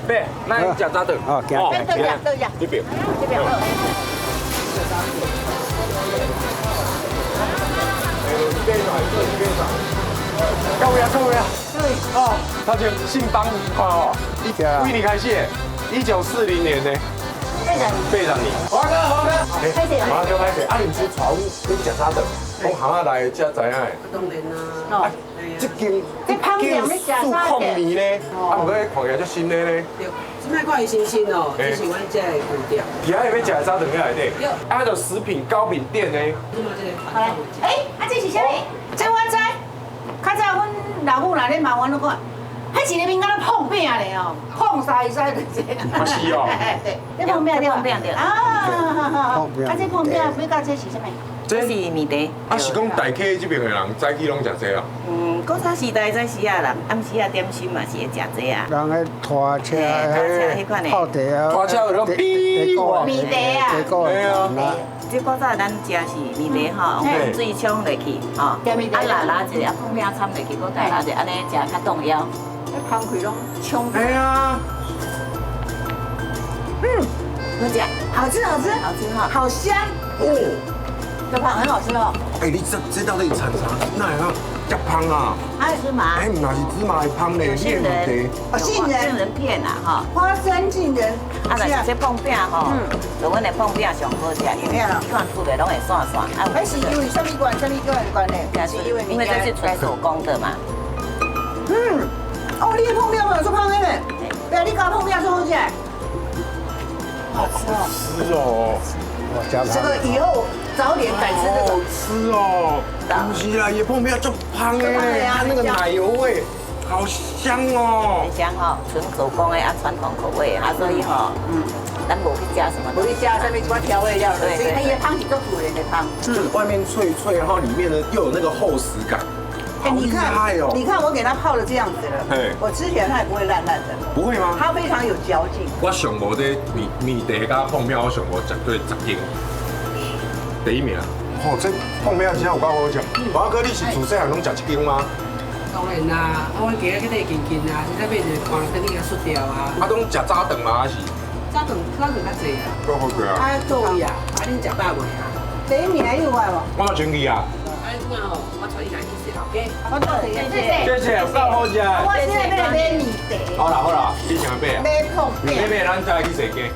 爸，咱食早顿。哦，行行对呀，对呀，这边。这边好。各位啊，各位啊，哦，他就姓帮哦，为你开谢，1940年呢，背上你，华哥，开始华哥开始，啊，你是船务，你食早顿，从行啊来才知影的。当然啦，这间数控米呢，啊，唔过看起来足新的呢。即摆看伊新鲜哦，这是阮这的步调。其他要食的早顿喺内底，啊，就食品糕饼店呢。好来，这是啥物？这我知，较早阮老母来咧骂阮，都讲，迄一个面敢若碰饼咧哦，碰西就这。啊是哦。对，这碰饼对。啊，这碰饼要到这是啥物？这是面茶。啊，是讲大溪这边的人早起拢食这啊。古早时代早时啊人，暗时啊点心嘛是会食这啊。人喺拖车、迄款的。泡茶啊，拖车有那种米这古早咱食是面茶吼，用水冲落去吼，啊拉一下碰饼掺落去，搁再拉一下，安尼食较动腰。那汤开拢冲。哎呀，好食，好吃，好吃哈，好香哦，这汤很好吃哦。哎，你这道你产啥？那样叫香啊？还有芝麻，哎，唔那是芝麻的香嘞，杏仁，杏仁片啊哈，花生杏仁。啊，但是这碰饼吼，就阮的碰饼上好食，因为看出来拢会散散。啊，还是因为什么关呢？是因为这是纯手工的嘛。哦，你的碰饼有做香的嘞？对啊，你搞碰饼做好食。好吃哦。吃哦。这个以后早点改吃这个。好吃哦。不是啦，也碰面就香的嘞，它那个奶油味好香哦。很香哈，纯手工的啊，传统口味啊，所以哈，咱无去加什么，无去加上面什么调味料的，所以它的汤是做主人的汤。就是外面脆脆，然后里面呢又有那个厚实感。哎，你看，你看我给它泡的这样子了，我吃起来它也不会烂烂的。不会吗？它非常有嚼劲。我上无这面茶加碰面，我上无绝对10斤，第一名。哦，这碰面真有够好食。华哥，你是自细汉拢食1斤吗？当然啦，我今日去得近近啊，现在变成看等伊个出掉啊。啊，拢食早顿吗？还是？早顿较济啊。够好食啊！啊，够伊啊，啊，恁食饱未啊？第一名还有我无？我嘛全去啊。啊，你看吼，我带你来去食，OK？我多谢谢。谢谢，够好食。我现在要买米茶。好啦，你想要买啊？买碰饼。买咱再来去踅街。